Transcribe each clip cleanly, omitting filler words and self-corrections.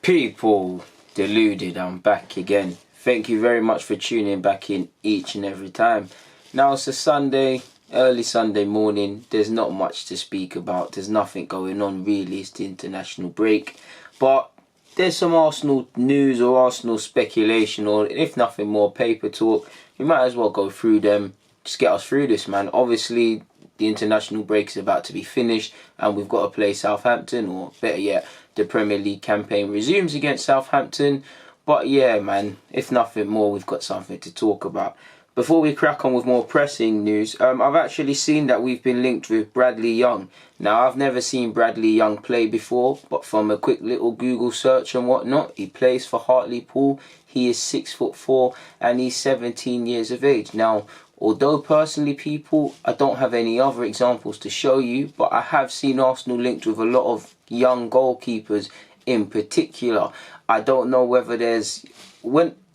People, Deluded, I'm back again. Thank you very much for tuning back in each and every time. Now it's a Sunday, early Sunday morning. There's not much to speak about. There's nothing going on really. It's the international break. But there's some Arsenal news or Arsenal speculation, or if nothing more, paper talk. We might as well go through them. Just get us through this, man. Obviously, the international break is about to be finished and we've got to play Southampton, or better yet, the Premier League campaign resumes against Southampton. But yeah, man, if nothing more, we've got something to talk about. Before we crack on with more pressing news, I've actually seen that we've been linked with Bradley Young. Now, I've never seen Bradley Young play before, but from a quick little Google search and whatnot, he plays for Hartlepool. He is 6'4" and he's 17 years of age. Now, although personally, people, I don't have any other examples to show you, but I have seen Arsenal linked with a lot of young goalkeepers in particular. I don't know whether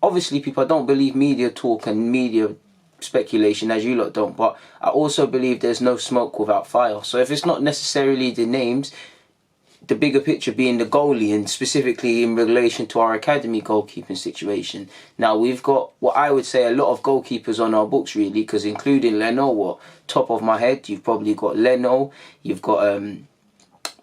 obviously, people, I don't believe media talk and media speculation, as you lot don't, but I also believe there's no smoke without fire. So if it's not necessarily the names, the bigger picture being the goalie, and specifically in relation to our academy goalkeeping situation. Now, we've got what I would say a lot of goalkeepers on our books, really, because including Leno, top of my head, you've probably got Leno, you've got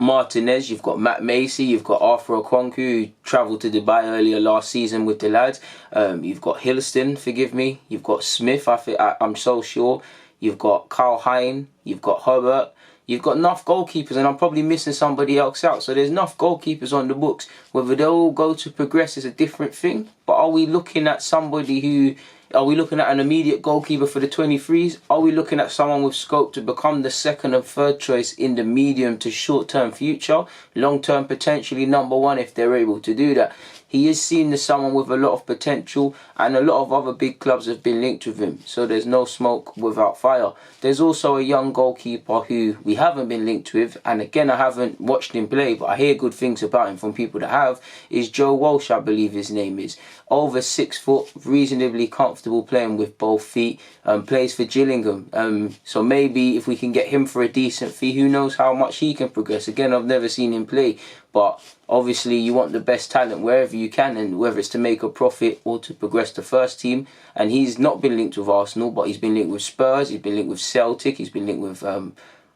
Martinez, you've got Matt Macy, you've got Arthur Okonkwo, who travelled to Dubai earlier last season with the lads. You've got Hillston, forgive me. You've got Smith, I'm so sure. You've got Carl Hein, you've got Herbert. You've got enough goalkeepers, and I'm probably missing somebody else out. So there's enough goalkeepers on the books. Whether they'll all go to progress is a different thing. But are we looking at somebody who... Are we looking at an immediate goalkeeper for the 23s? Are we looking at someone with scope to become the second and third choice in the medium to short-term future? Long-term, potentially number one if they're able to do that. He is seen as someone with a lot of potential, and a lot of other big clubs have been linked with him. So there's no smoke without fire. There's also a young goalkeeper who we haven't been linked with, and again, I haven't watched him play, but I hear good things about him from people that have, is Joe Walsh, I believe his name is. Over 6 foot, reasonably comfortable playing with both feet, plays for Gillingham. So maybe if we can get him for a decent fee, who knows how much he can progress. Again, I've never seen him play, but obviously you want the best talent wherever you can, and whether it's to make a profit or to progress the first team. And he's not been linked with Arsenal, but he's been linked with Spurs, he's been linked with Celtic, he's been linked with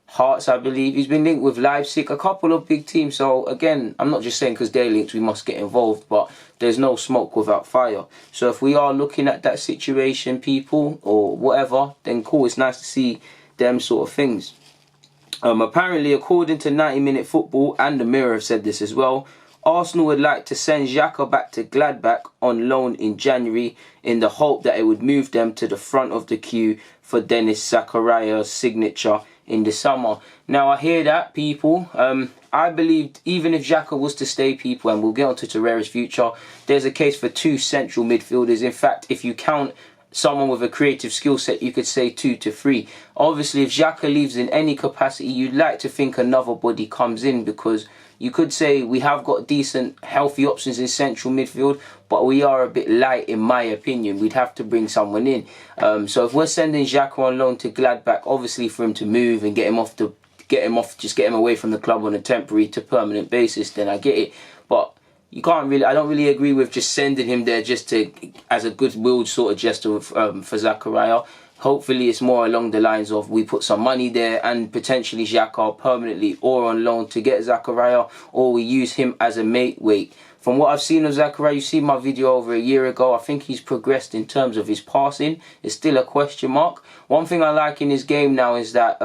Hearts, I believe. He's been linked with Leipzig, a couple of big teams. So again, I'm not just saying because they're linked we must get involved, but there's no smoke without fire. So if we are looking at that situation, people, or whatever, then cool, it's nice to see them sort of things. Apparently, according to 90-Minute Football, and the Mirror have said this as well, Arsenal would like to send Xhaka back to Gladbach on loan in January in the hope that it would move them to the front of the queue for Dennis Zakaria's signature in the summer. Now, I hear that, people. I believe even if Xhaka was to stay, people, and we'll get on to Torreira's future, there's a case for 2 central midfielders. In fact, if you count someone with a creative skill set, you could say 2 to 3. Obviously, if Xhaka leaves in any capacity, you'd like to think another body comes in, because you could say we have got decent, healthy options in central midfield, but we are a bit light, in my opinion. We'd have to bring someone in. So if we're sending Xhaka on loan to Gladbach, obviously for him to move and get him away from the club on a temporary to permanent basis, then I get it. But I don't really agree with just sending him there just as a goodwill sort of gesture for Zakaria. Hopefully it's more along the lines of we put some money there and potentially Xhaka permanently or on loan to get Zakaria, or we use him as a mate weight. From what I've seen of Zakaria, you see my video over a year ago, I think he's progressed in terms of his passing. It's still a question mark. One thing I like in his game now is that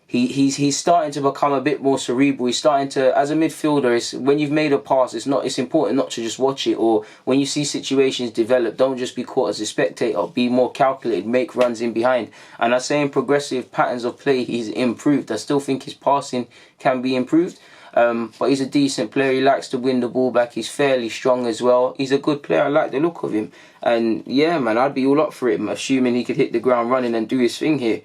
he's starting to become a bit more cerebral. He's starting to, as a midfielder, when you've made a pass, it's important not to just watch it, or when you see situations develop, don't just be caught as a spectator. Be more calculated, make runs in behind. And I say in progressive patterns of play, he's improved. I still think his passing can be improved. But he's a decent player. He likes to win the ball back. He's fairly strong as well. He's a good player. I like the look of him. And yeah, man, I'd be all up for him, assuming he could hit the ground running and do his thing here.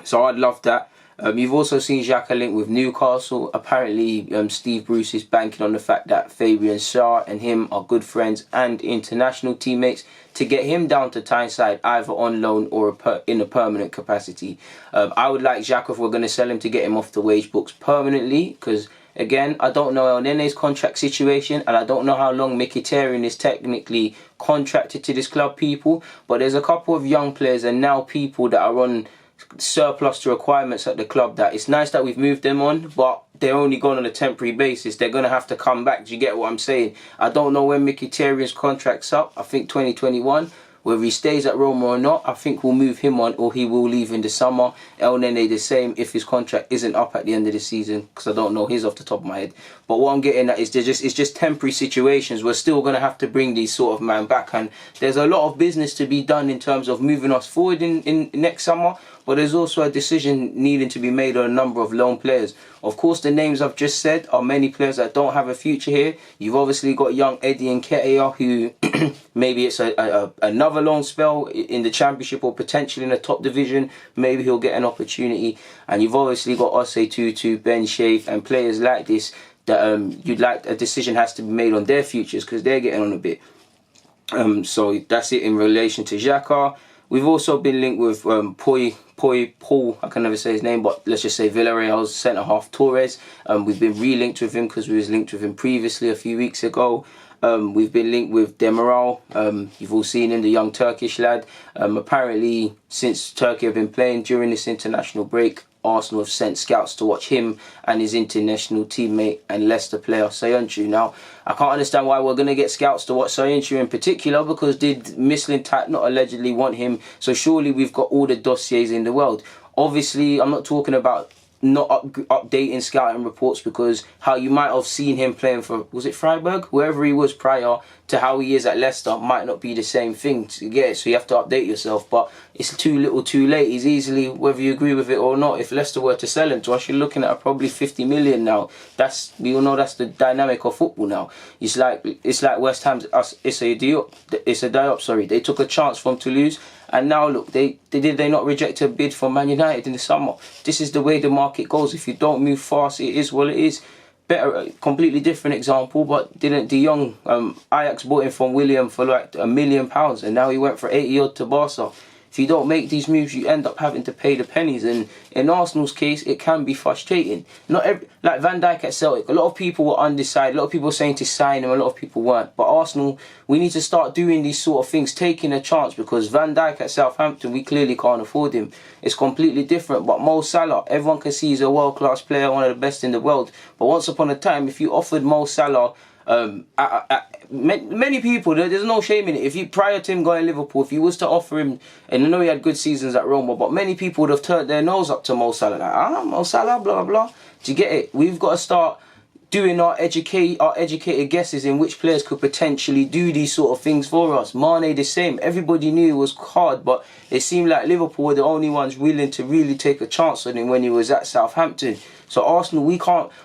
So I'd love that. You've also seen Xhaka linked with Newcastle. Apparently, Steve Bruce is banking on the fact that Fabian Schär and him are good friends and international teammates to get him down to Tyneside, either on loan or in a permanent capacity. I would like Xhaka, if we're going to sell him, to get him off the wage books permanently, because Again, I don't know El Nene's contract situation, and I don't know how long Mkhitaryan is technically contracted to this club, people. But there's a couple of young players and now people that are on surplus to requirements at the club that it's nice that we've moved them on, but they're only gone on a temporary basis. They're going to have to come back. Do you get what I'm saying? I don't know when Mkhitaryan's contract's up. I think 2021. Whether he stays at Roma or not, I think we'll move him on, or he will leave in the summer. El Nene the same if his contract isn't up at the end of the season, because I don't know his off the top of my head. But what I'm getting at is it's just temporary situations. We're still going to have to bring these sort of men back, and there's a lot of business to be done in terms of moving us forward in next summer. But there's also a decision needing to be made on a number of loan players. Of course, the names I've just said are many players that don't have a future here. You've obviously got young Eddie Nketiah, who maybe it's another loan spell in the Championship or potentially in the top division. Maybe he'll get an opportunity. And you've obviously got Osei Tutu, Ben Shafe, and players like this that you'd like a decision has to be made on their futures because they're getting on a bit. So that's it in relation to Xhaka. We've also been linked with Paul, I can never say his name, but let's just say Villarreal's centre-half Torres. We've been re-linked with him because we was linked with him previously a few weeks ago. We've been linked with Demiral. You've all seen him, the young Turkish lad. Apparently, since Turkey have been playing during this international break, Arsenal have sent scouts to watch him and his international teammate and Leicester player Soyuncu. Now, I can't understand why we're going to get scouts to watch Soyuncu in particular, because did Mislintat not allegedly want him? So surely we've got all the dossiers in the world. Obviously, I'm not talking about not updating scouting reports, because how you might have seen him playing for, was it Freiburg? Wherever he was prior to how he is at Leicester might not be the same thing to get it, so you have to update yourself. But it's too little too late. He's easily, whether you agree with it or not, if Leicester were to sell him to us, you're looking at probably 50 million now. We all know that's the dynamic of football now. It's like West Ham's Issa Diop, they took a chance from Toulouse. And now look, did they not reject a bid from Man United in the summer? This is the way the market goes. If you don't move fast, it is what it is. Better, completely different example, but didn't De Jong, Ajax bought him from William for like £1 million, and now he went for 80 odd to Barca. If you don't make these moves, you end up having to pay the pennies, and in Arsenal's case, it can be frustrating. Like Van Dijk at Celtic, a lot of people were undecided, a lot of people were saying to sign him, a lot of people weren't. But Arsenal, we need to start doing these sort of things, taking a chance, because Van Dijk at Southampton, we clearly can't afford him. It's completely different. But Mo Salah, everyone can see he's a world-class player, one of the best in the world. But once upon a time, if you offered Mo Salah, many people, there's no shame in it. If you, prior to him going to Liverpool, if you was to offer him, and I know he had good seasons at Roma, but many people would have turned their nose up to Mo Salah, like, Mo Salah, blah, blah, blah. Do you get it? We've got to start doing our educated guesses in which players could potentially do these sort of things for us. Mane the same. Everybody knew it was hard, but it seemed like Liverpool were the only ones willing to really take a chance on him when he was at Southampton. So Arsenal,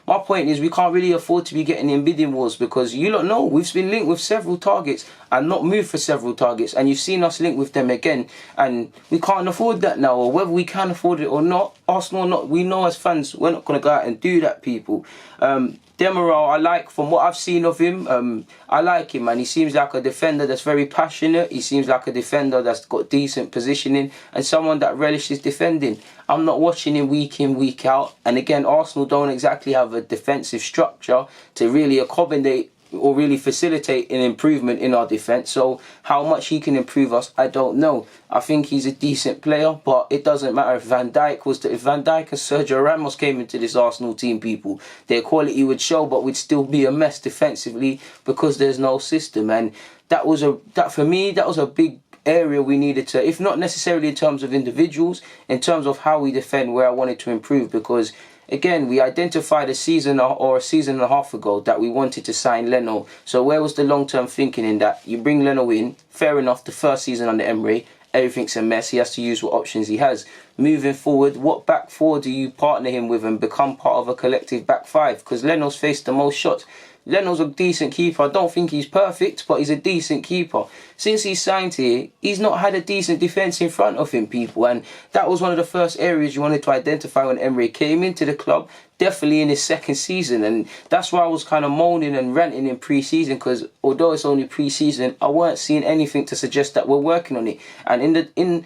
my point is, we can't really afford to be getting in bidding wars, because you don't know, we've been linked with several targets and not moved for several targets, and you've seen us linked with them again, and we can't afford that now. Or whether we can afford it or not, Arsenal or not, we know as fans, we're not going to go out and do that, people. Demiral, I like, from what I've seen of him, I like him, man. He seems like a defender that's very passionate. He seems like a defender that's got decent positioning and someone that relishes defending. I'm not watching him week in, week out. And again, Arsenal don't exactly have a defensive structure to really accommodate or really facilitate an improvement in our defence. So how much he can improve us, I don't know. I think he's a decent player, but it doesn't matter if Van Dijk and Sergio Ramos came into this Arsenal team, people, their quality would show, but we'd still be a mess defensively because there's no system. And for me, that was a big area we needed to, if not necessarily in terms of individuals, in terms of how we defend, where I wanted to improve, because again, we identified a season or a season and a half ago that we wanted to sign Leno. So where was the long-term thinking in that? You bring Leno in, fair enough, the first season under Emery, everything's a mess. He has to use what options he has. Moving forward, what back four do you partner him with and become part of a collective back five? Because Leno's faced the most shots. Leno's a decent keeper. I don't think he's perfect, but he's a decent keeper. Since he signed here, he's not had a decent defence in front of him, people. And that was one of the first areas you wanted to identify when Emery came into the club, definitely in his second season. And that's why I was kind of moaning and ranting in pre-season, because although it's only pre-season, I weren't seeing anything to suggest that we're working on it. And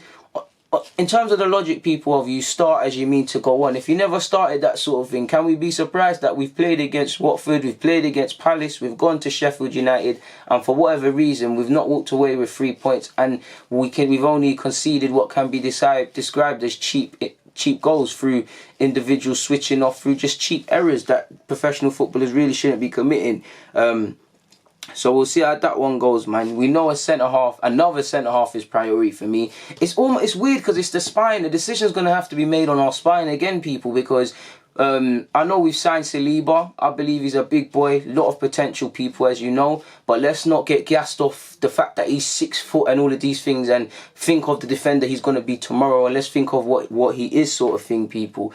in terms of the logic, people, of you start as you mean to go on. If you never started that sort of thing, can we be surprised that we've played against Watford, we've played against Palace, we've gone to Sheffield United, and for whatever reason, we've not walked away with 3 points, and we've only conceded what can be described as cheap goals through individual switching off, through just cheap errors that professional footballers really shouldn't be committing. So we'll see how that one goes, man. We know another centre half is priority for me. It's weird because it's the spine. The decision's going to have to be made on our spine again, people, because I know we've signed Saliba. I believe he's a big boy, a lot of potential, people, as you know. But let's not get gassed off the fact that he's 6 foot and all of these things, and think of the defender he's going to be tomorrow, and let's think of what he is, sort of thing, people.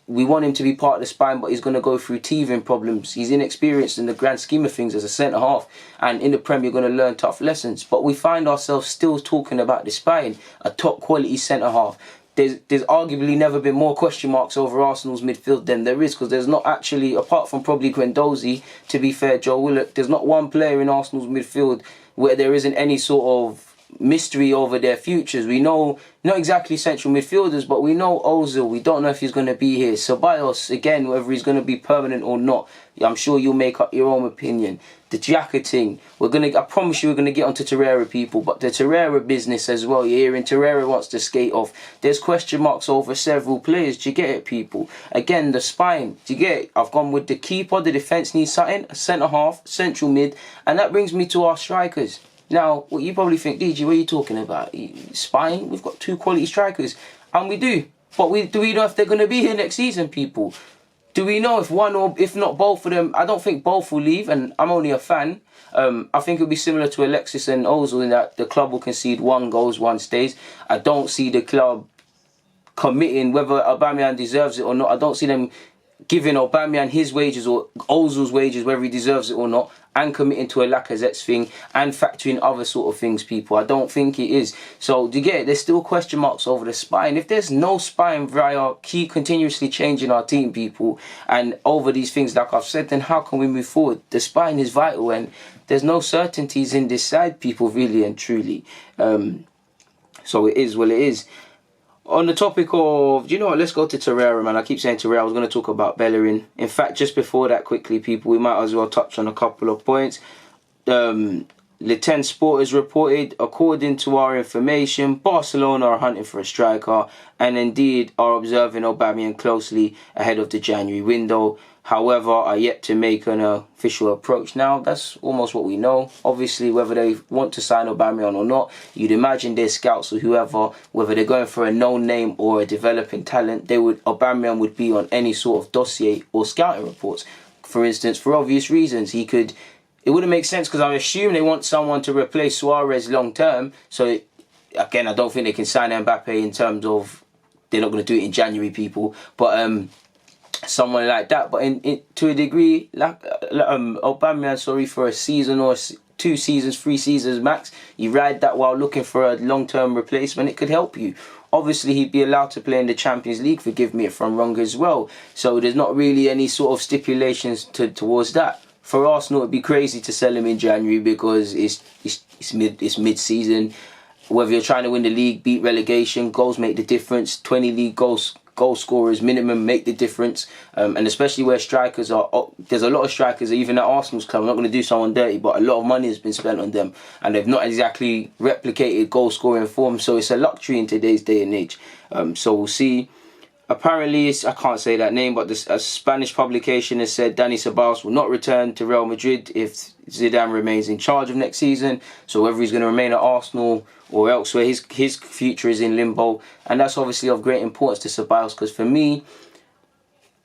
We want him to be part of the spine, but he's going to go through teething problems. He's inexperienced in the grand scheme of things as a centre-half. And in the Premier, you're going to learn tough lessons. But we find ourselves still talking about the spine, a top-quality centre-half. There's arguably never been more question marks over Arsenal's midfield than there is, because there's not actually, apart from probably Guendouzi, to be fair, Joe Willock, there's not one player in Arsenal's midfield where there isn't any sort of mystery over their futures. We know, not exactly central midfielders, but we know Ozil. We don't know if he's going to be here. Ceballos, again, whether he's going to be permanent or not, I'm sure you'll make up your own opinion. The Xhaka thing, I promise you we're going to get onto Torreira, people, but the Torreira business as well, you're hearing Torreira wants to skate off. There's question marks over several players. Do you get it, people? Again, the spine, do you get it? I've gone with the keeper, the defence needs something, a centre-half, central mid, and that brings me to our strikers. Now, what you probably think, DG, what are you talking about? Spine? We've got 2 quality strikers. And we do. But do we know if they're going to be here next season, people? Do we know if one or if not both of them? I don't think both will leave, and I'm only a fan. I think it'll be similar to Alexis and Ozil in that the club will concede 1 goal, 1 stays. I don't see the club committing, whether Aubameyang deserves it or not. I don't see them giving Aubameyang his wages or Ozil's wages, whether he deserves it or not, and committing to a Lacazette's thing and factoring other sort of things, people. I don't think it is. So, do you get it? There's still question marks over the spine. If there's no spine via keep continuously changing our team, people, and over these things, like I've said, then how can we move forward? The spine is vital, and there's no certainties in this side, people, really and truly. So it is what it is. On the topic of, do you know what, let's go to Torreira, man. I keep saying Torreira, I was going to talk about Bellerin. In fact, just before that, quickly, people, we might as well touch on a couple of points. Le 10 Sport has reported, according to our information, Barcelona are hunting for a striker and indeed are observing Aubameyang closely ahead of the January window. However, are yet to make an official approach. Now, that's almost what we know. Obviously, whether they want to sign Aubameyang or not, you'd imagine their scouts or whoever, whether they're going for a known name or a developing talent, Aubameyang would be on any sort of dossier or scouting reports. For instance, for obvious reasons, it wouldn't make sense because I assume they want someone to replace Suarez long term. So, again, I don't think they can sign Mbappe in terms of they're not going to do it in January, people. But someone like that. But to a degree, Aubameyang, for a season or 2 seasons, 3 seasons max, you ride that while looking for a long-term replacement, it could help you. Obviously, he'd be allowed to play in the Champions League, forgive me if I'm wrong as well. So there's not really any sort of stipulations towards that. For Arsenal, it'd be crazy to sell him in January because it's mid-season. Whether you're trying to win the league, beat relegation, goals make the difference. 20 league goal scorers minimum make the difference. And especially where strikers are, there's a lot of strikers, even at Arsenal's club, I'm not going to do someone dirty, but a lot of money has been spent on them. And they've not exactly replicated goal scoring form. So it's a luxury in today's day and age. So we'll see. Apparently, I can't say that name, but a Spanish publication has said Dani Ceballos will not return to Real Madrid if Zidane remains in charge of next season. So whether he's going to remain at Arsenal or elsewhere, his future is in limbo. And that's obviously of great importance to Ceballos because for me,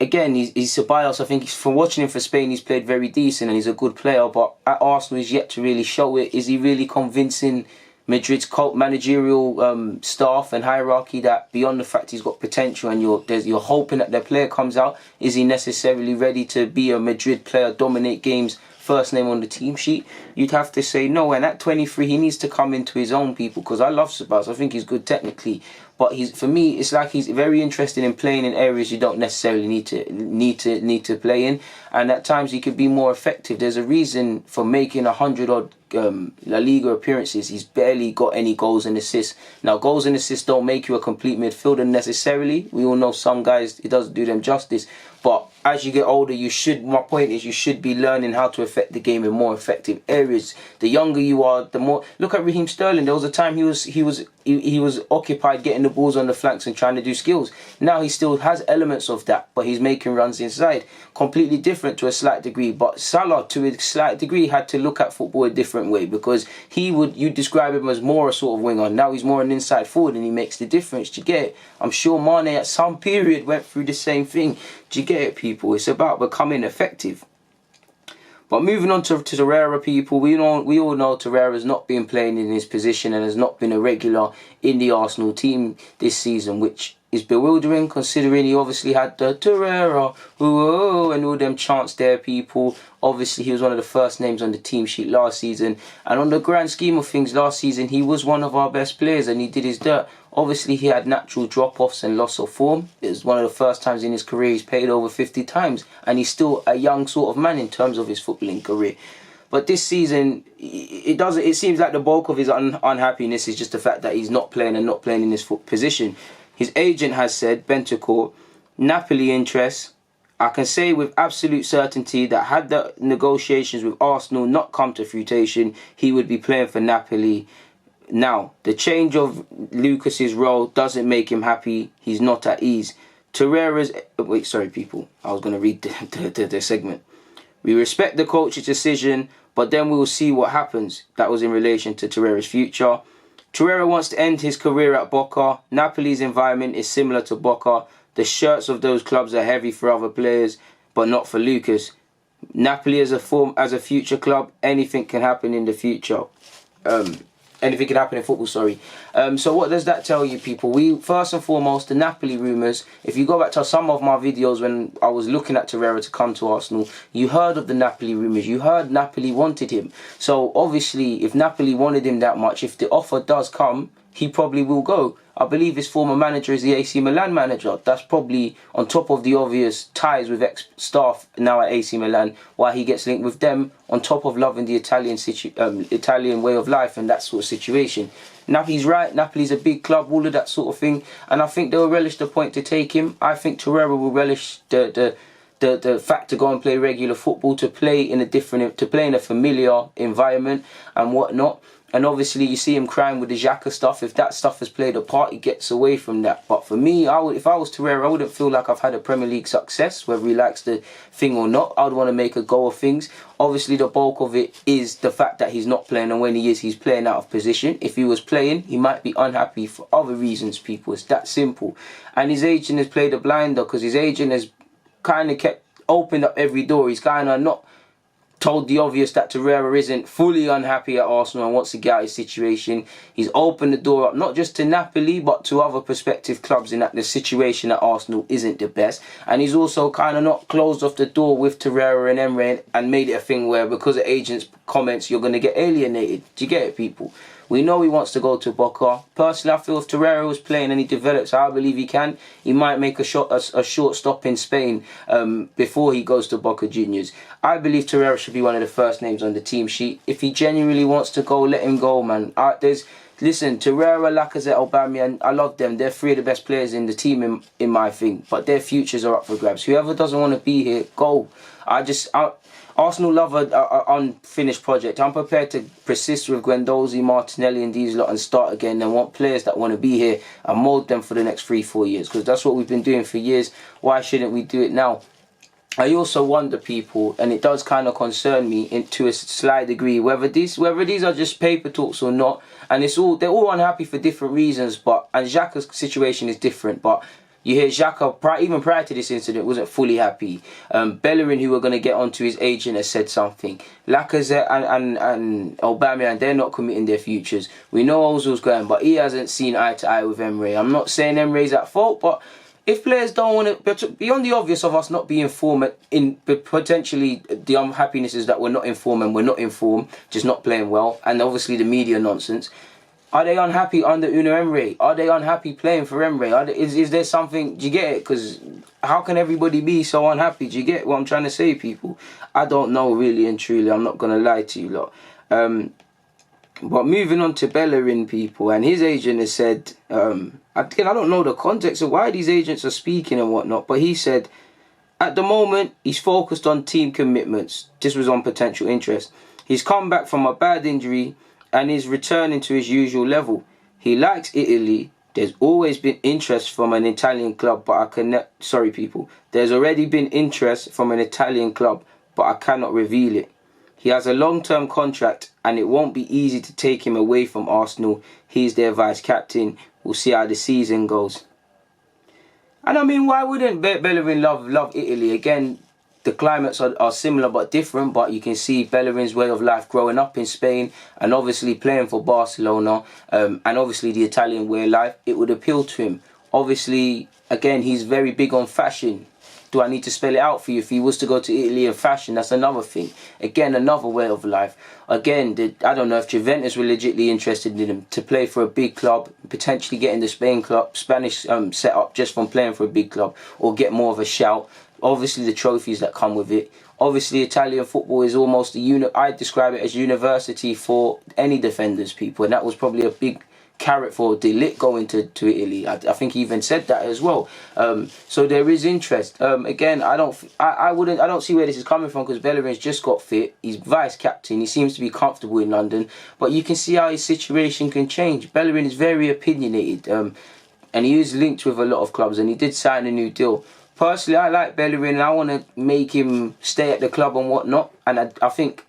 again, he's Ceballos. I think from watching him for Spain, he's played very decent and he's a good player. But at Arsenal, he's yet to really show it. Is he really convincing Madrid's managerial staff and hierarchy that beyond the fact he's got potential and you're hoping that their player comes out, is he necessarily ready to be a Madrid player, dominate games first name on the team sheet, you'd have to say no. And at 23, he needs to come into his own, people, because I love Ceballos. I think he's good technically. But for me, it's like he's very interested in playing in areas you don't necessarily need to play in, and at times he could be more effective. There's a reason for making 100-odd La Liga appearances. He's barely got any goals and assists. Now, goals and assists don't make you a complete midfielder necessarily. We all know some guys, it doesn't do them justice. But as you get older, my point is, you should be learning how to affect the game in more effective areas. The younger you are, the more. Look at Raheem Sterling. There was a time he was occupied getting the balls on the flanks and trying to do skills. Now he still has elements of that, but he's making runs inside. Completely different to a slight degree. But Salah, to a slight degree, had to look at football a different way, because you describe him as more a sort of winger. Now he's more an inside forward, and he makes the difference. Do you get it? I'm sure Mane at some period went through the same thing. Do you get it, people? It's about becoming effective. But moving on to Torreira, people, we all know Torreira's not been playing in his position and has not been a regular in the Arsenal team this season, which is bewildering, considering he obviously had the Torreira and all them chants there, people. Obviously, he was one of the first names on the team sheet last season, and on the grand scheme of things, last season he was one of our best players and he did his dirt. Obviously, he had natural drop-offs and loss of form. It was one of the first times in his career he's played over 50 times, and he's still a young sort of man in terms of his footballing career. But this season, it seems like the bulk of his unhappiness is just the fact that he's not playing in his position. His agent has said, Bentancur, Napoli interests. I can say with absolute certainty that had the negotiations with Arsenal not come to fruition, he would be playing for Napoli. Now, the change of Lucas's role doesn't make him happy. He's not at ease. Torreira's... Wait, sorry, people. I was going to read the segment. We respect the coach's decision, but then we will see what happens. That was in relation to Torreira's future. Torreira wants to end his career at Boca. Napoli's environment is similar to Boca. The shirts of those clubs are heavy for other players, but not for Lucas. Napoli as a future club, anything can happen in the future. Anything can happen in football, sorry. So what does that tell you, people? First and foremost, the Napoli rumours. If you go back to some of my videos when I was looking at Torreira to come to Arsenal, you heard of the Napoli rumours. You heard Napoli wanted him. So obviously, if Napoli wanted him that much, if the offer does come, he probably will go. I believe his former manager is the AC Milan manager. That's probably on top of the obvious ties with ex-staff now at AC Milan, why he gets linked with them, on top of loving the Italian way of life and that sort of situation. Napoli's right. Napoli's a big club, all of that sort of thing. And I think they'll relish the point to take him. I think Torreira will relish the fact to go and play regular football, to play in a familiar environment and whatnot. And obviously, you see him crying with the Xhaka stuff. If that stuff has played a part, he gets away from that. But for me, if I was Torreira, I wouldn't feel like I've had a Premier League success, whether he likes the thing or not. I'd want to make a go of things. Obviously, the bulk of it is the fact that he's not playing, and when he is, he's playing out of position. If he was playing, he might be unhappy for other reasons, people. It's that simple. And his agent has played a blinder, because his agent has kind of opened up every door. He's kind of not told the obvious that Torreira isn't fully unhappy at Arsenal and wants to get out of his situation. He's opened the door up not just to Napoli but to other prospective clubs in that the situation at Arsenal isn't the best. And he's also kind of not closed off the door with Torreira and Emery and made it a thing where because of agents' comments you're going to get alienated. Do you get it, people? We know he wants to go to Boca. Personally, I feel if Torreira was playing and he develops how I believe he can, he might make a short stop in Spain before he goes to Boca Juniors. I believe Torreira should be one of the first names on the team sheet. If he genuinely wants to go, let him go, man. Listen, Torreira, Lacazette, Aubameyang, I love them. They're three of the best players in the team in my thing. But their futures are up for grabs. Whoever doesn't want to be here, go. Arsenal love an unfinished project. I'm prepared to persist with Guendouzi, Martinelli and these lot and start again, and want players that want to be here and mould them for the next 3-4 years, because that's what we've been doing for years. Why shouldn't we do it now? I also wonder, people, and it does kind of concern me to a slight degree, whether these are just paper talks or not. And they're all unhappy for different reasons, and Xhaka's situation is different, but you hear Xhaka, even prior to this incident, wasn't fully happy. Bellerin, who we're going to get onto, his agent has said something. Lacazette and Aubameyang, they're not committing their futures. We know Ozil's going, but he hasn't seen eye to eye with Emery. I'm not saying Emery's at fault, but if players don't want to, but beyond the obvious of us not being informed, but potentially the unhappiness is that we're not informed and we're not informed, just not playing well, and obviously the media nonsense. Are they unhappy under Unai Emery? Are they unhappy playing for Emery? Is there something? Do you get it? Because how can everybody be so unhappy? Do you get what I'm trying to say, people? I don't know, really and truly. I'm not gonna lie to you lot. But moving on to Bellerin, people, and his agent has said, again, I don't know the context of why these agents are speaking and whatnot, but he said, at the moment, he's focused on team commitments. This was on potential interest. He's come back from a bad injury and is returning to his usual level. He likes Italy. There's always been interest from an Italian club, but sorry, people. There's already been interest from an Italian club, but I cannot reveal it. He has a long-term contract and it won't be easy to take him away from Arsenal. He's their vice-captain. We'll see how the season goes. And I mean, why wouldn't Bellerin love Italy? Again, the climates are similar but different, but you can see Bellerin's way of life growing up in Spain and obviously playing for Barcelona, and obviously the Italian way of life, it would appeal to him. Obviously, again, he's very big on fashion. Do I need to spell it out for you? If he was to go to Italy and fashion, that's another thing. Again, another way of life. Again, I don't know if Juventus were legitimately interested in him to play for a big club, potentially get in the Spanish setup just from playing for a big club, or get more of a shout. Obviously, the trophies that come with it. Obviously, Italian football is almost I describe it as university for any defenders, people, and that was probably a big carrot for Deluded going to Italy. I think he even said that as well. So there is interest. Again, I don't see where this is coming from, because Bellerin's just got fit. He's vice captain. He seems to be comfortable in London, but you can see how his situation can change. Bellerin is very opinionated, and he is linked with a lot of clubs, and he did sign a new deal. Personally, I like Bellerin, and I want to make him stay at the club and whatnot. And I think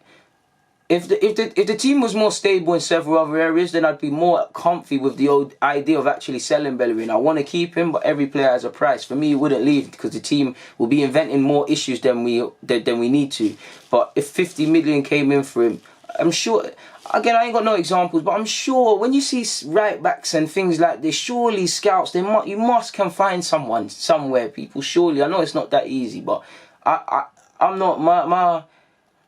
if the team was more stable in several other areas, then I'd be more comfy with the old idea of actually selling Bellerin. I want to keep him, but every player has a price. For me, he wouldn't leave because the team will be inventing more issues than we need to. But if 50 million came in for him, I'm sure. Again, I ain't got no examples, but I'm sure when you see right backs and things like this, surely scouts, you must can find someone somewhere, people. Surely, I know it's not that easy, but I'm not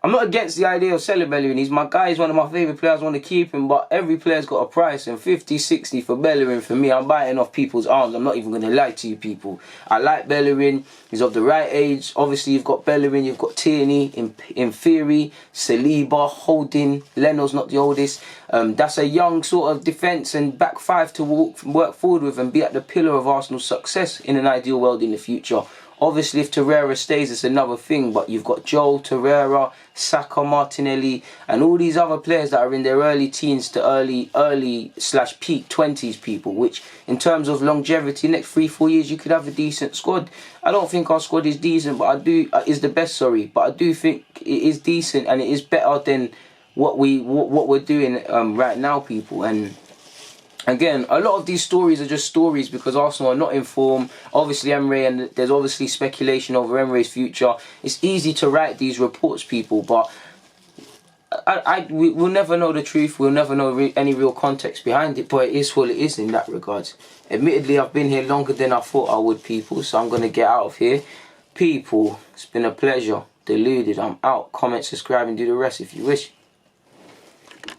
I'm not against the idea of selling Bellerin. He's my guy. He's one of my favourite players. I want to keep him, but every player's got a price, and 50, 60 for Bellerin, for me, I'm biting off people's arms. I'm not even going to lie to you, people. I like Bellerin. He's of the right age. Obviously, you've got Bellerin, you've got Tierney, in theory, Saliba, Holding, Leno's not the oldest. That's a young sort of defence and back five to work forward with and be at the pillar of Arsenal's success in an ideal world in the future. Obviously, if Torreira stays, it's another thing, but you've got Joel, Torreira, Saka, Martinelli, and all these other players that are in their early teens to early/peak 20s, people, which in terms of longevity, next 3-4 years, you could have a decent squad. I don't think our squad is decent, but is the best, but I do think it is decent, and it is better than what we're doing right now, people. And again, a lot of these stories are just stories because Arsenal are not informed. Obviously, Emery, and there's obviously speculation over Emery's future. It's easy to write these reports, people, but we'll never know the truth. We'll never know any real context behind it, but it is what it is in that regard. Admittedly, I've been here longer than I thought I would, people, so I'm going to get out of here. People, it's been a pleasure. Deluded, I'm out. Comment, subscribe, and do the rest if you wish.